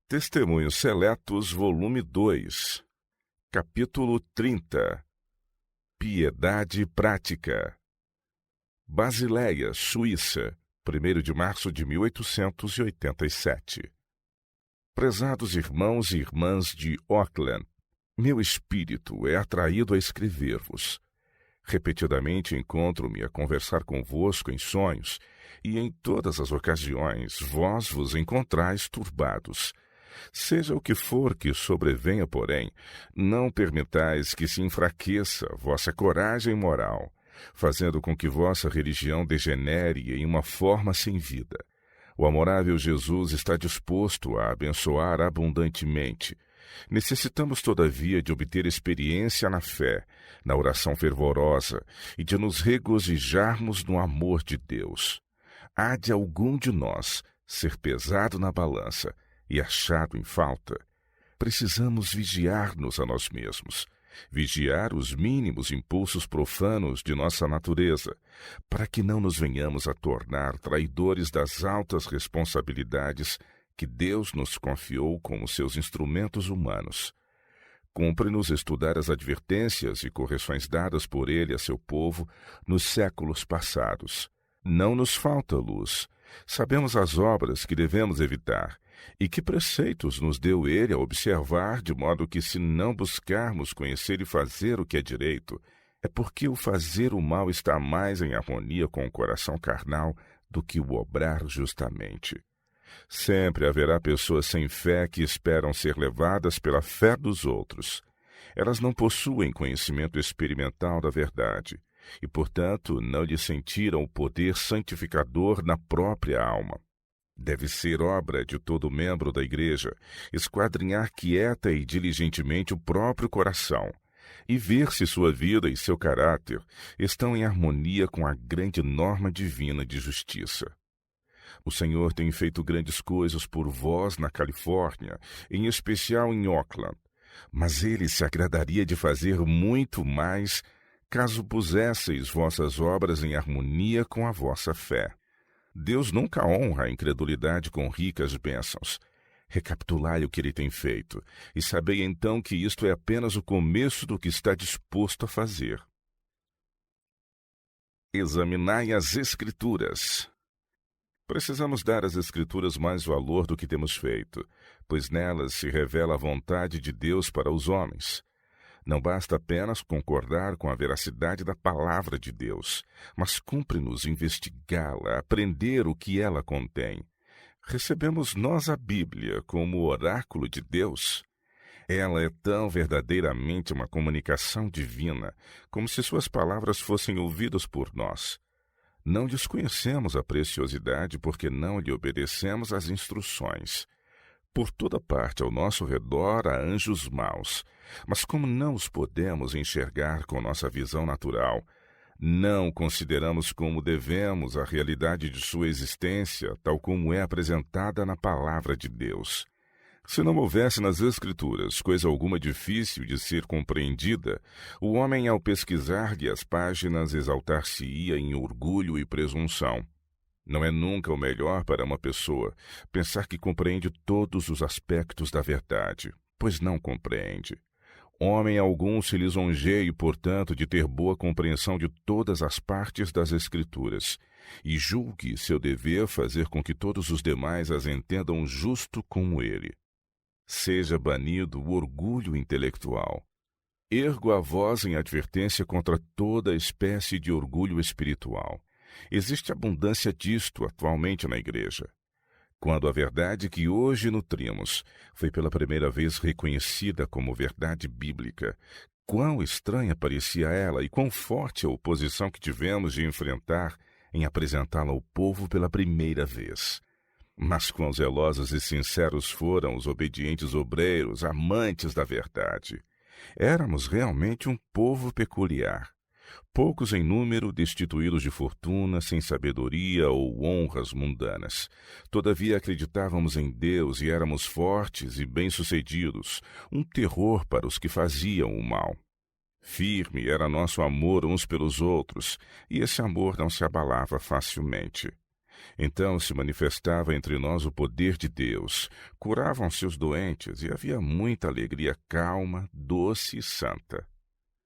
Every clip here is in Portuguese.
Testemunhos Seletos, volume 2, capítulo 30. Piedade Prática. Basileia, Suíça, 1º de março de 1887. Prezados irmãos e irmãs de Auckland, meu espírito é atraído a escrever-vos. Repetidamente encontro-me a conversar convosco em sonhos, e em todas as ocasiões vós vos encontrais turbados. Seja o que for que sobrevenha, porém, não permitais que se enfraqueça vossa coragem moral, fazendo com que vossa religião degenere em uma forma sem vida. O amorável Jesus está disposto a abençoar abundantemente. Necessitamos, todavia, de obter experiência na fé, na oração fervorosa e de nos regozijarmos no amor de Deus. Há de algum de nós ser pesado na balança e achado em falta. Precisamos vigiar-nos a nós mesmos, vigiar os mínimos impulsos profanos de nossa natureza, para que não nos venhamos a tornar traidores das altas responsabilidades que Deus nos confiou como seus instrumentos humanos. Cumpre-nos estudar as advertências e correções dadas por Ele a seu povo nos séculos passados. Não nos falta luz. Sabemos as obras que devemos evitar, e que preceitos nos deu Ele a observar, de modo que, se não buscarmos conhecer e fazer o que é direito, é porque o fazer o mal está mais em harmonia com o coração carnal do que o obrar justamente. Sempre haverá pessoas sem fé que esperam ser levadas pela fé dos outros. Elas não possuem conhecimento experimental da verdade e, portanto, não lhe sentiram o poder santificador na própria alma. Deve ser obra de todo membro da Igreja esquadrinhar quieta e diligentemente o próprio coração e ver se sua vida e seu caráter estão em harmonia com a grande norma divina de justiça. O Senhor tem feito grandes coisas por vós na Califórnia, em especial em Auckland, mas Ele se agradaria de fazer muito mais caso pusesseis vossas obras em harmonia com a vossa fé. Deus nunca honra a incredulidade com ricas bênçãos. Recapitulai o que Ele tem feito, e sabei então que isto é apenas o começo do que está disposto a fazer. Examinai as Escrituras. Precisamos dar às Escrituras mais valor do que temos feito, pois nelas se revela a vontade de Deus para os homens. Não basta apenas concordar com a veracidade da palavra de Deus, mas cumpre-nos investigá-la, aprender o que ela contém. Recebemos nós a Bíblia como o oráculo de Deus? Ela é tão verdadeiramente uma comunicação divina, como se suas palavras fossem ouvidas por nós. Não desconhecemos a preciosidade porque não lhe obedecemos às instruções. Por toda parte ao nosso redor há anjos maus, mas como não os podemos enxergar com nossa visão natural, não consideramos como devemos a realidade de sua existência, tal como é apresentada na palavra de Deus. Se não houvesse nas Escrituras coisa alguma difícil de ser compreendida, o homem, ao pesquisar-lhe as páginas, exaltar-se-ia em orgulho e presunção. Não é nunca o melhor para uma pessoa pensar que compreende todos os aspectos da verdade, pois não compreende. Homem algum se lisonjeie, portanto, de ter boa compreensão de todas as partes das Escrituras, e julgue seu dever fazer com que todos os demais as entendam justo como ele. Seja banido o orgulho intelectual. Ergo a voz em advertência contra toda espécie de orgulho espiritual. Existe abundância disto atualmente na Igreja. Quando a verdade que hoje nutrimos foi pela primeira vez reconhecida como verdade bíblica, quão estranha parecia ela e quão forte a oposição que tivemos de enfrentar em apresentá-la ao povo pela primeira vez. Mas quão zelosos e sinceros foram os obedientes obreiros, amantes da verdade. Éramos realmente um povo peculiar. Poucos em número, destituídos de fortuna, sem sabedoria ou honras mundanas. Todavia acreditávamos em Deus e éramos fortes e bem-sucedidos, um terror para os que faziam o mal. Firme era nosso amor uns pelos outros, e esse amor não se abalava facilmente. Então se manifestava entre nós o poder de Deus, curavam-se os doentes e havia muita alegria calma, doce e santa.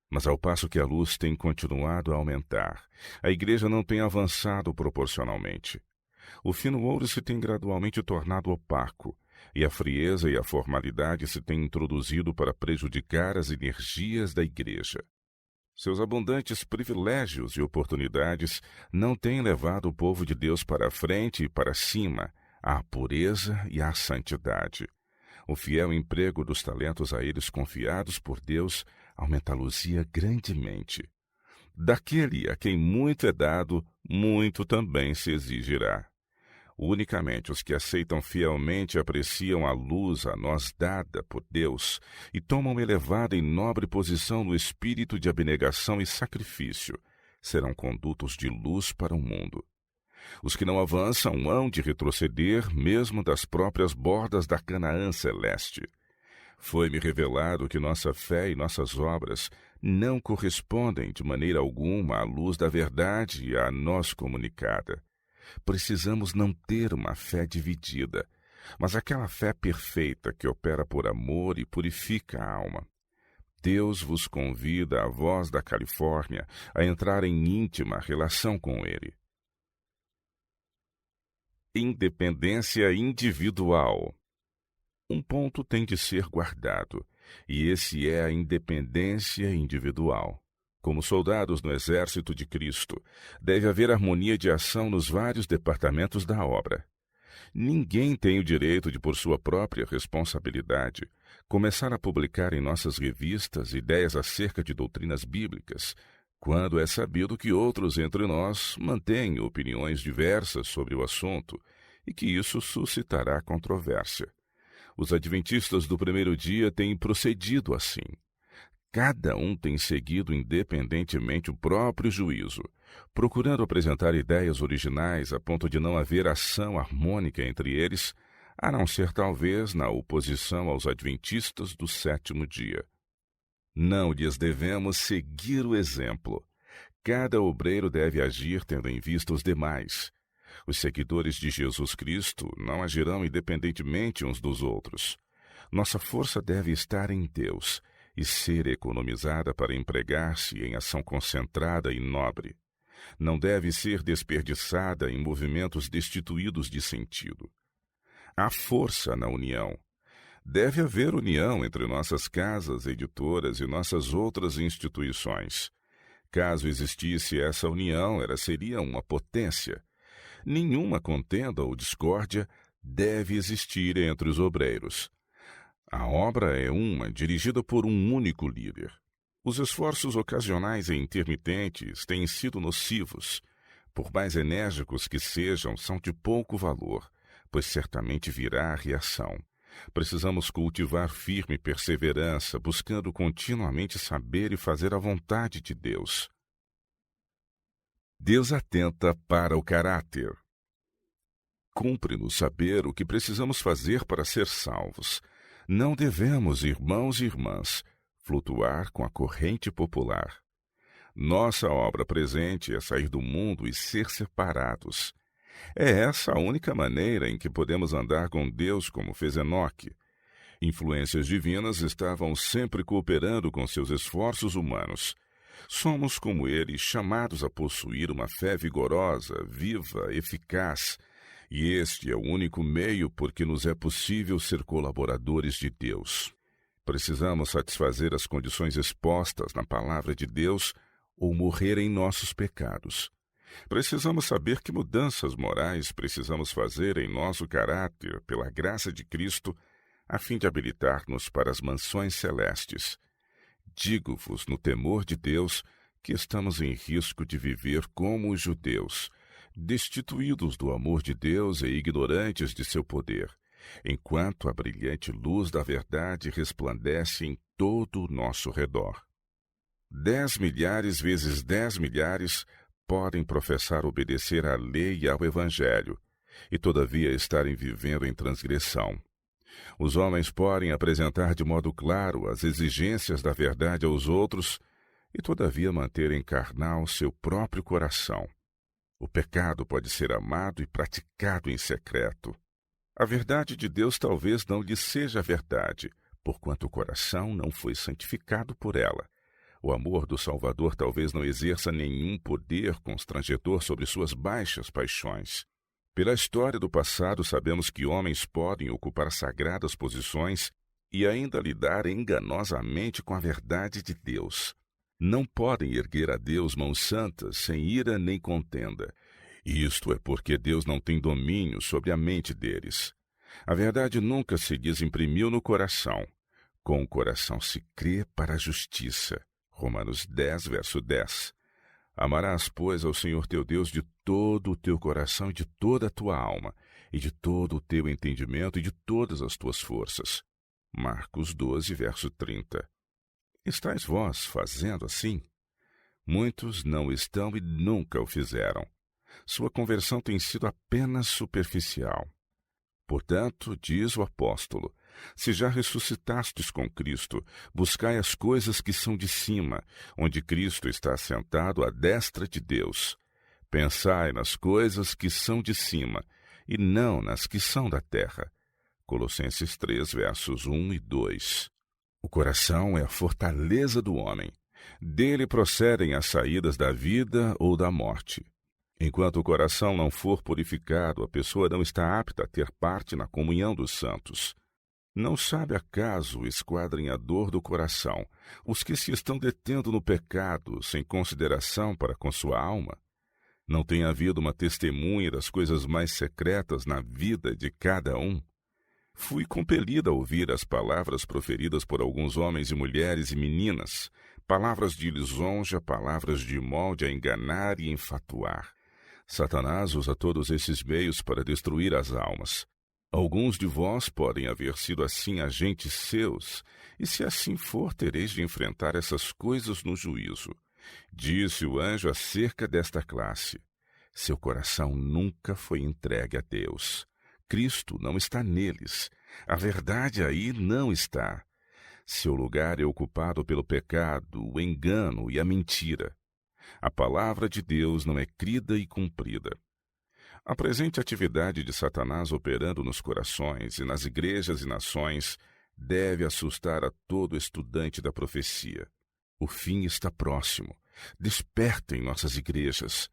Mas ao passo que a luz tem continuado a aumentar, a igreja não tem avançado proporcionalmente. O fino ouro se tem gradualmente tornado opaco, e a frieza e a formalidade se têm introduzido para prejudicar as energias da igreja. Seus abundantes privilégios e oportunidades não têm levado o povo de Deus para a frente e para cima, à pureza e à santidade. O fiel emprego dos talentos a eles confiados por Deus aumenta-los-ia grandemente. Daquele a quem muito é dado, muito também se exigirá. Unicamente os que aceitam fielmente apreciam a luz a nós dada por Deus e tomam elevada e nobre posição no espírito de abnegação e sacrifício serão condutos de luz para o mundo. Os que não avançam hão de retroceder mesmo das próprias bordas da Canaã celeste. Foi-me revelado que nossa fé e nossas obras não correspondem de maneira alguma à luz da verdade a nós comunicada. Precisamos não ter uma fé dividida, mas aquela fé perfeita que opera por amor e purifica a alma. Deus vos convida, a vós da Califórnia, a entrar em íntima relação com Ele. Independência individual. Um ponto tem de ser guardado, e esse é a independência individual. Como soldados no exército de Cristo, deve haver harmonia de ação nos vários departamentos da obra. Ninguém tem o direito de, por sua própria responsabilidade, começar a publicar em nossas revistas ideias acerca de doutrinas bíblicas, quando é sabido que outros entre nós mantêm opiniões diversas sobre o assunto e que isso suscitará controvérsia. Os adventistas do primeiro dia têm procedido assim. Cada um tem seguido independentemente o próprio juízo, procurando apresentar ideias originais a ponto de não haver ação harmônica entre eles, a não ser talvez na oposição aos adventistas do sétimo dia. Não lhes devemos seguir o exemplo. Cada obreiro deve agir tendo em vista os demais. Os seguidores de Jesus Cristo não agirão independentemente uns dos outros. Nossa força deve estar em Deus e ser economizada para empregar-se em ação concentrada e nobre. Não deve ser desperdiçada em movimentos destituídos de sentido. Há força na união. Deve haver união entre nossas casas editoras e nossas outras instituições. Caso existisse essa união, ela seria uma potência. Nenhuma contenda ou discórdia deve existir entre os obreiros. A obra é uma, dirigida por um único líder. Os esforços ocasionais e intermitentes têm sido nocivos. Por mais enérgicos que sejam, são de pouco valor, pois certamente virá a reação. Precisamos cultivar firme perseverança, buscando continuamente saber e fazer a vontade de Deus. Deus atenta para o caráter. Cumpre-nos saber o que precisamos fazer para ser salvos. Não devemos, irmãos e irmãs, flutuar com a corrente popular. Nossa obra presente é sair do mundo e ser separados. É essa a única maneira em que podemos andar com Deus como fez Enoque. Influências divinas estavam sempre cooperando com seus esforços humanos. Somos, como ele, chamados a possuir uma fé vigorosa, viva, eficaz, e este é o único meio por que nos é possível ser colaboradores de Deus. Precisamos satisfazer as condições expostas na palavra de Deus ou morrer em nossos pecados. Precisamos saber que mudanças morais precisamos fazer em nosso caráter pela graça de Cristo, a fim de habilitar-nos para as mansões celestes. Digo-vos, no temor de Deus, que estamos em risco de viver como os judeus, destituídos do amor de Deus e ignorantes de seu poder, enquanto a brilhante luz da verdade resplandece em todo o nosso redor. 10 milhares vezes 10 milhares podem professar obedecer à lei e ao Evangelho, e todavia estarem vivendo em transgressão. Os homens podem apresentar de modo claro as exigências da verdade aos outros, e todavia manterem carnal seu próprio coração. O pecado pode ser amado e praticado em secreto. A verdade de Deus talvez não lhe seja verdade, porquanto o coração não foi santificado por ela. O amor do Salvador talvez não exerça nenhum poder constrangedor sobre suas baixas paixões. Pela história do passado, sabemos que homens podem ocupar sagradas posições e ainda lidar enganosamente com a verdade de Deus. Não podem erguer a Deus mãos santas sem ira nem contenda. Isto é porque Deus não tem domínio sobre a mente deles. A verdade nunca se desimprimiu no coração. Com o coração se crê para a justiça. Romanos 10, verso 10. Amarás, pois, ao Senhor teu Deus de todo o teu coração e de toda a tua alma, e de todo o teu entendimento e de todas as tuas forças. Marcos 12, verso 30. Estais vós fazendo assim? Muitos não estão e nunca o fizeram. Sua conversão tem sido apenas superficial. Portanto, diz o apóstolo, se já ressuscitastes com Cristo, buscai as coisas que são de cima, onde Cristo está assentado à destra de Deus. Pensai nas coisas que são de cima, e não nas que são da terra. Colossenses 3, versos 1 e 2. O coração é a fortaleza do homem. Dele procedem as saídas da vida ou da morte. Enquanto o coração não for purificado, a pessoa não está apta a ter parte na comunhão dos santos. Não sabe acaso o esquadrinhador do coração, os que se estão detendo no pecado, sem consideração para com sua alma? Não tem havido uma testemunha das coisas mais secretas na vida de cada um? Fui compelida a ouvir as palavras proferidas por alguns homens e mulheres e meninas, palavras de lisonja, palavras de molde a enganar e enfatuar. Satanás usa todos esses meios para destruir as almas. Alguns de vós podem haver sido assim agentes seus, e se assim for, tereis de enfrentar essas coisas no juízo. Disse o anjo acerca desta classe: seu coração nunca foi entregue a Deus. Cristo não está neles. A verdade aí não está. Seu lugar é ocupado pelo pecado, o engano e a mentira. A palavra de Deus não é crida e cumprida. A presente atividade de Satanás operando nos corações e nas igrejas e nações deve assustar a todo estudante da profecia. O fim está próximo. Despertem nossas igrejas.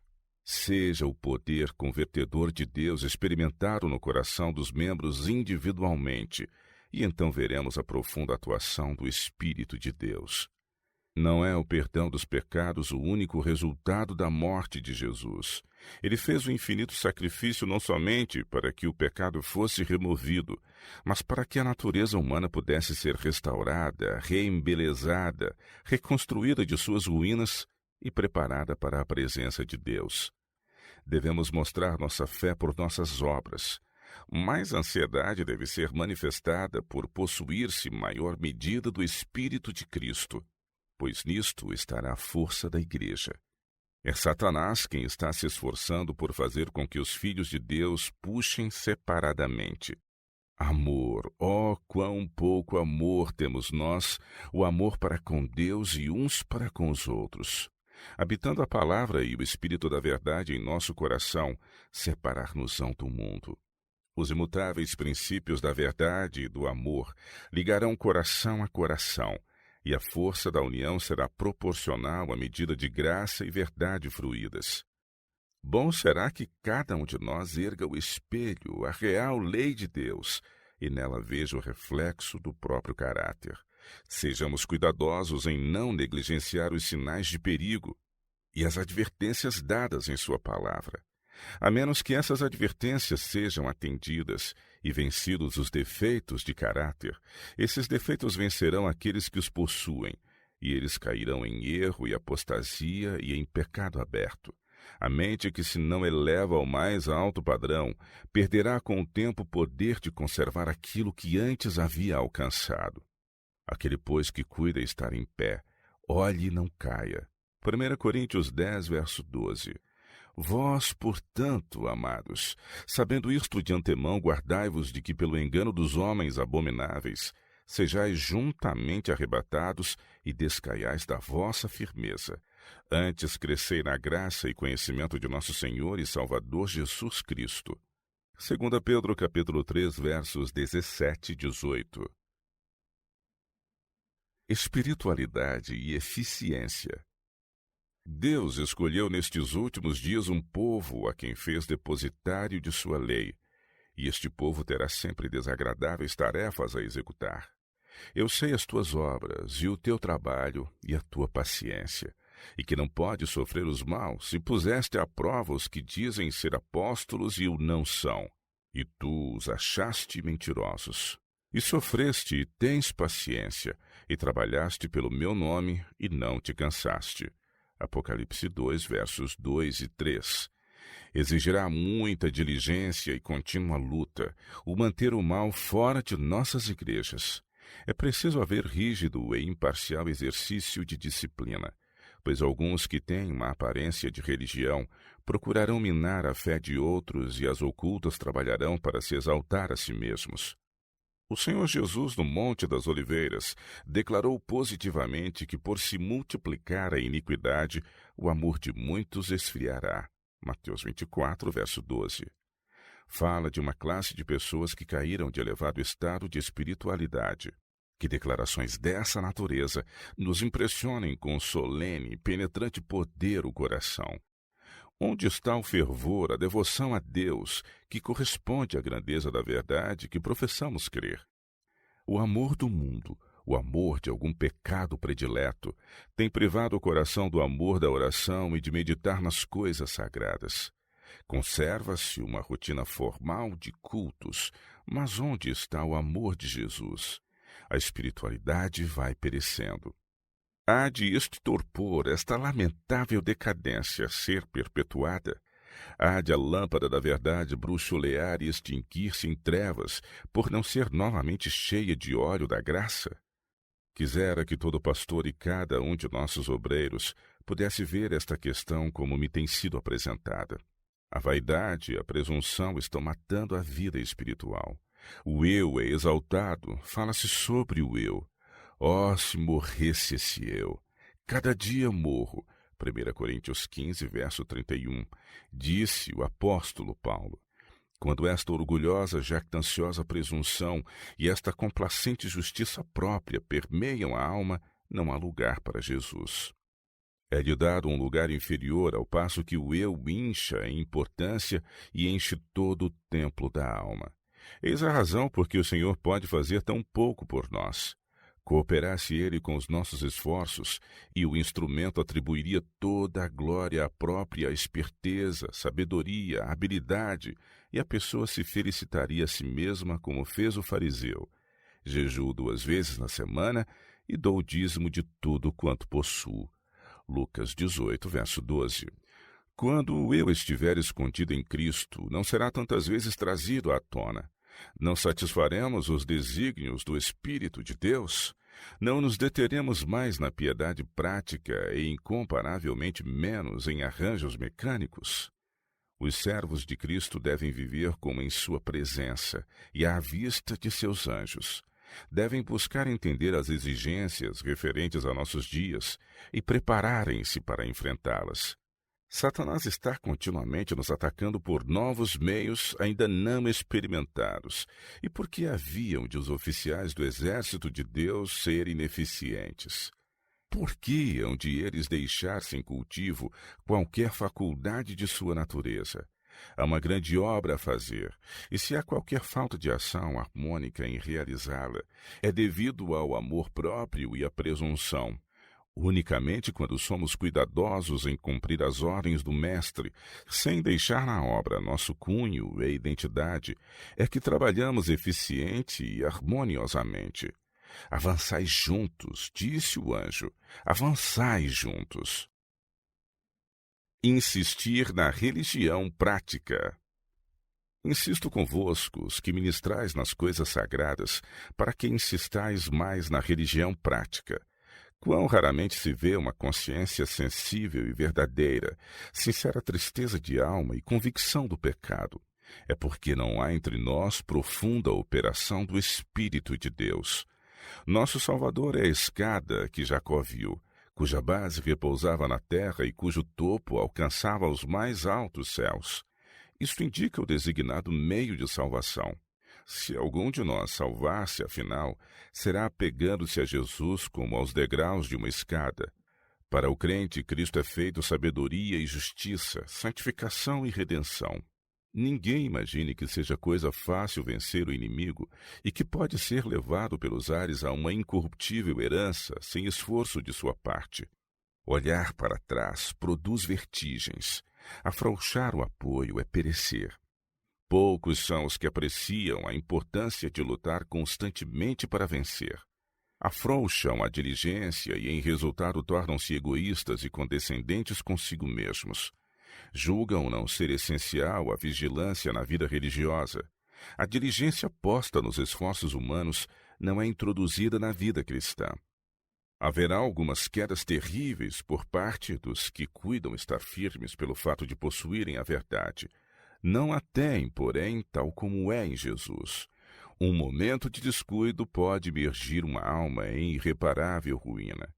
Seja o poder convertedor de Deus experimentado no coração dos membros individualmente, e então veremos a profunda atuação do Espírito de Deus. Não é o perdão dos pecados o único resultado da morte de Jesus. Ele fez o infinito sacrifício não somente para que o pecado fosse removido, mas para que a natureza humana pudesse ser restaurada, reembelezada, reconstruída de suas ruínas e preparada para a presença de Deus. Devemos mostrar nossa fé por nossas obras, mas a ansiedade deve ser manifestada por possuir-se maior medida do Espírito de Cristo, pois nisto estará a força da igreja. É Satanás quem está se esforçando por fazer com que os filhos de Deus puxem separadamente. Amor, quão pouco amor temos nós, o amor para com Deus e uns para com os outros. Habitando a palavra e o Espírito da verdade em nosso coração, separar-nos-ão do mundo. Os imutáveis princípios da verdade e do amor ligarão coração a coração, e a força da união será proporcional à medida de graça e verdade fruídas. Bom será que cada um de nós erga o espelho, a real lei de Deus, e nela veja o reflexo do próprio caráter. Sejamos cuidadosos em não negligenciar os sinais de perigo e as advertências dadas em sua palavra. A menos que essas advertências sejam atendidas e vencidos os defeitos de caráter, esses defeitos vencerão aqueles que os possuem, e eles cairão em erro e apostasia e em pecado aberto. A mente que se não eleva ao mais alto padrão perderá com o tempo o poder de conservar aquilo que antes havia alcançado. Aquele, pois, que cuida estar em pé, olhe e não caia. 1 Coríntios 10, verso 12. Vós, portanto, amados, sabendo isto de antemão, guardai-vos de que pelo engano dos homens abomináveis sejais juntamente arrebatados e descaiais da vossa firmeza, Antes crescei na graça e conhecimento de nosso Senhor e Salvador Jesus Cristo. 2 Pedro capítulo 3, versos 17 e 18. Espiritualidade e eficiência. Deus escolheu nestes últimos dias um povo a quem fez depositário de sua lei, e este povo terá sempre desagradáveis tarefas a executar. Eu sei as tuas obras, e o teu trabalho, e a tua paciência, e que não podes sofrer os maus, e puseste à prova os que dizem ser apóstolos e o não são, e tu os achaste mentirosos. E sofreste e tens paciência, e trabalhaste pelo meu nome, e não te cansaste. Apocalipse 2, versos 2 e 3. Exigirá muita diligência e contínua luta o manter o mal fora de nossas igrejas. É preciso haver rígido e imparcial exercício de disciplina, pois alguns que têm uma aparência de religião procurarão minar a fé de outros e as ocultas trabalharão para se exaltar a si mesmos. O Senhor Jesus, no Monte das Oliveiras, declarou positivamente que, por se multiplicar a iniquidade, o amor de muitos esfriará. Mateus 24, verso 12. Fala de uma classe de pessoas que caíram de elevado estado de espiritualidade. Que declarações dessa natureza nos impressionem com solene e penetrante poder o coração. Onde está o fervor, a devoção a Deus, que corresponde à grandeza da verdade que professamos crer? O amor do mundo, o amor de algum pecado predileto, tem privado o coração do amor da oração e de meditar nas coisas sagradas. Conserva-se uma rotina formal de cultos, mas onde está o amor de Jesus? A espiritualidade vai perecendo. Há de este torpor, esta lamentável decadência ser perpetuada? Há de a lâmpada da verdade bruxulear e extinguir-se em trevas, por não ser novamente cheia de óleo da graça? Quisera que todo pastor e cada um de nossos obreiros pudesse ver esta questão como me tem sido apresentada. A vaidade e a presunção estão matando a vida espiritual. O eu é exaltado, fala-se sobre o eu. Oh, se morresse esse eu! Cada dia morro. 1 Coríntios 15, verso 31. Disse o apóstolo Paulo. Quando esta orgulhosa, jactanciosa presunção e esta complacente justiça própria permeiam a alma, não há lugar para Jesus. É-lhe dado um lugar inferior, ao passo que o eu incha em importância e enche todo o templo da alma. Eis a razão por que o Senhor pode fazer tão pouco por nós. Cooperasse ele com os nossos esforços, e o instrumento atribuiria toda a glória à própria esperteza, sabedoria, habilidade, e a pessoa se felicitaria a si mesma como fez o fariseu. Jejuo 2 vezes na semana e dou o dízimo de tudo quanto possuo. Lucas 18, verso 12. Quando o eu estiver escondido em Cristo, não será tantas vezes trazido à tona. Não satisfaremos os desígnios do Espírito de Deus? Não nos deteremos mais na piedade prática e incomparavelmente menos em arranjos mecânicos? Os servos de Cristo devem viver como em sua presença e à vista de seus anjos. Devem buscar entender as exigências referentes a nossos dias e prepararem-se para enfrentá-las. Satanás está continuamente nos atacando por novos meios ainda não experimentados e porque haviam de os oficiais do exército de Deus serem ineficientes. Por que hão de eles deixar sem cultivo qualquer faculdade de sua natureza? Há uma grande obra a fazer, e se há qualquer falta de ação harmônica em realizá-la, é devido ao amor próprio e à presunção. Unicamente quando somos cuidadosos em cumprir as ordens do Mestre, sem deixar na obra nosso cunho e identidade, é que trabalhamos eficiente e harmoniosamente. Avançai juntos, disse o anjo, avançai juntos. Insistir na religião prática. Insisto convosco, os que ministrais nas coisas sagradas, para que insistais mais na religião prática. Quão raramente se vê uma consciência sensível e verdadeira, sincera tristeza de alma e convicção do pecado. É porque não há entre nós profunda operação do Espírito de Deus. Nosso Salvador é a escada que Jacó viu, cuja base repousava na terra e cujo topo alcançava os mais altos céus. Isto indica o designado meio de salvação. Se algum de nós salvar-se, afinal, será apegando-se a Jesus como aos degraus de uma escada. Para o crente, Cristo é feito sabedoria e justiça, santificação e redenção. Ninguém imagine que seja coisa fácil vencer o inimigo e que pode ser levado pelos ares a uma incorruptível herança sem esforço de sua parte. Olhar para trás produz vertigens. Afrouxar o apoio é perecer. Poucos são os que apreciam a importância de lutar constantemente para vencer. Afrouxam a diligência e, em resultado, tornam-se egoístas e condescendentes consigo mesmos. Julgam não ser essencial a vigilância na vida religiosa. A diligência posta nos esforços humanos não é introduzida na vida cristã. Haverá algumas quedas terríveis por parte dos que cuidam estar firmes pelo fato de possuírem a verdade. Não a têm, porém, tal como é em Jesus. Um momento de descuido pode imergir uma alma em irreparável ruína.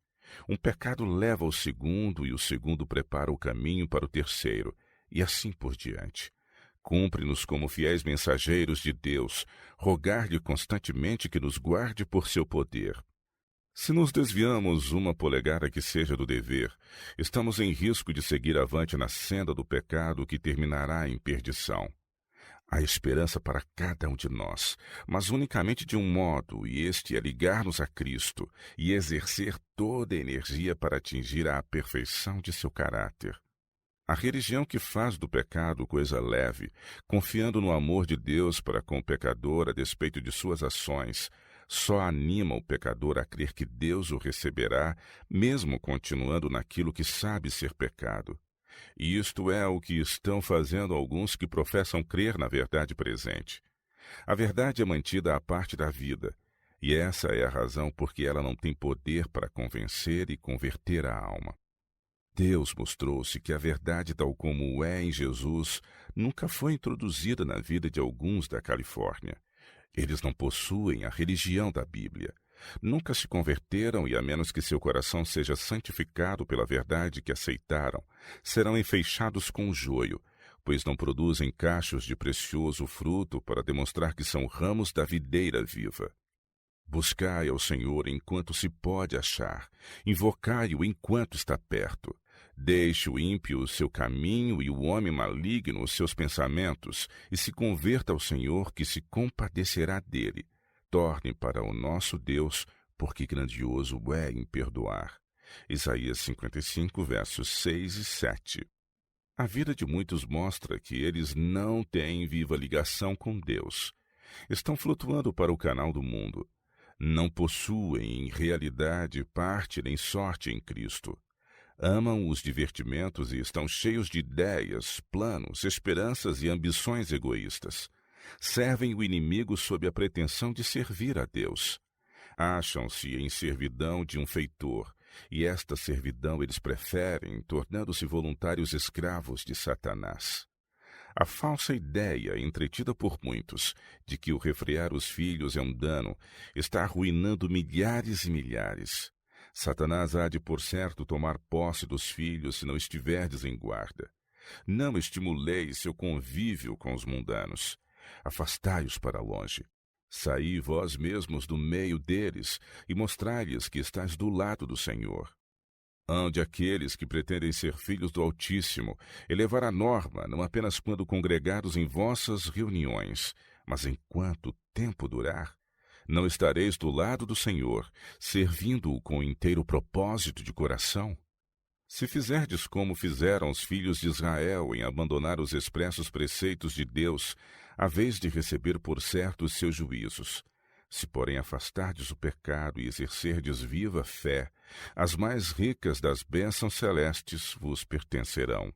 Um pecado leva ao segundo e o segundo prepara o caminho para o terceiro, e assim por diante. Cumpre-nos como fiéis mensageiros de Deus, rogar-lhe constantemente que nos guarde por seu poder. Se nos desviamos uma polegada que seja do dever, estamos em risco de seguir avante na senda do pecado que terminará em perdição. Há esperança para cada um de nós, mas unicamente de um modo, e este é ligar-nos a Cristo e exercer toda a energia para atingir a perfeição de seu caráter. A religião que faz do pecado coisa leve, confiando no amor de Deus para com o pecador a despeito de suas ações, só anima o pecador a crer que Deus o receberá, mesmo continuando naquilo que sabe ser pecado. E isto é o que estão fazendo alguns que professam crer na verdade presente. A verdade é mantida à parte da vida, e essa é a razão por que ela não tem poder para convencer e converter a alma. Deus mostrou-se que a verdade tal como é em Jesus nunca foi introduzida na vida de alguns da Califórnia. Eles não possuem a religião da Bíblia. Nunca se converteram e, a menos que seu coração seja santificado pela verdade que aceitaram, serão enfeixados com joio, pois não produzem cachos de precioso fruto para demonstrar que são ramos da videira viva. Buscai ao Senhor enquanto se pode achar, invocai-o enquanto está perto. Deixe o ímpio o seu caminho e o homem maligno os seus pensamentos, e se converta ao Senhor, que se compadecerá dele. Torne para o nosso Deus, porque grandioso é em perdoar. Isaías 55, versos 6 e 7. A vida de muitos mostra que eles não têm viva ligação com Deus. Estão flutuando para o canal do mundo. Não possuem, em realidade, parte nem sorte em Cristo. Amam os divertimentos e estão cheios de ideias, planos, esperanças e ambições egoístas. Servem o inimigo sob a pretensão de servir a Deus. Acham-se em servidão de um feitor, e esta servidão eles preferem, tornando-se voluntários escravos de Satanás. A falsa ideia, entretida por muitos, de que o refrear os filhos é um dano, está arruinando milhares e milhares. Satanás há de, por certo, tomar posse dos filhos se não estiverdes em guarda. Não estimuleis seu convívio com os mundanos. Afastai-os para longe. Saí vós mesmos do meio deles e mostrai-lhes que estáis do lado do Senhor. Hão de aqueles que pretendem ser filhos do Altíssimo elevar a norma, não apenas quando congregados em vossas reuniões, mas enquanto o tempo durar. Não estareis do lado do Senhor, servindo-o com inteiro propósito de coração? Se fizerdes como fizeram os filhos de Israel em abandonar os expressos preceitos de Deus, haveis de receber por certo os seus juízos. Se, porém, afastardes o pecado e exercerdes viva fé, as mais ricas das bênçãos celestes vos pertencerão.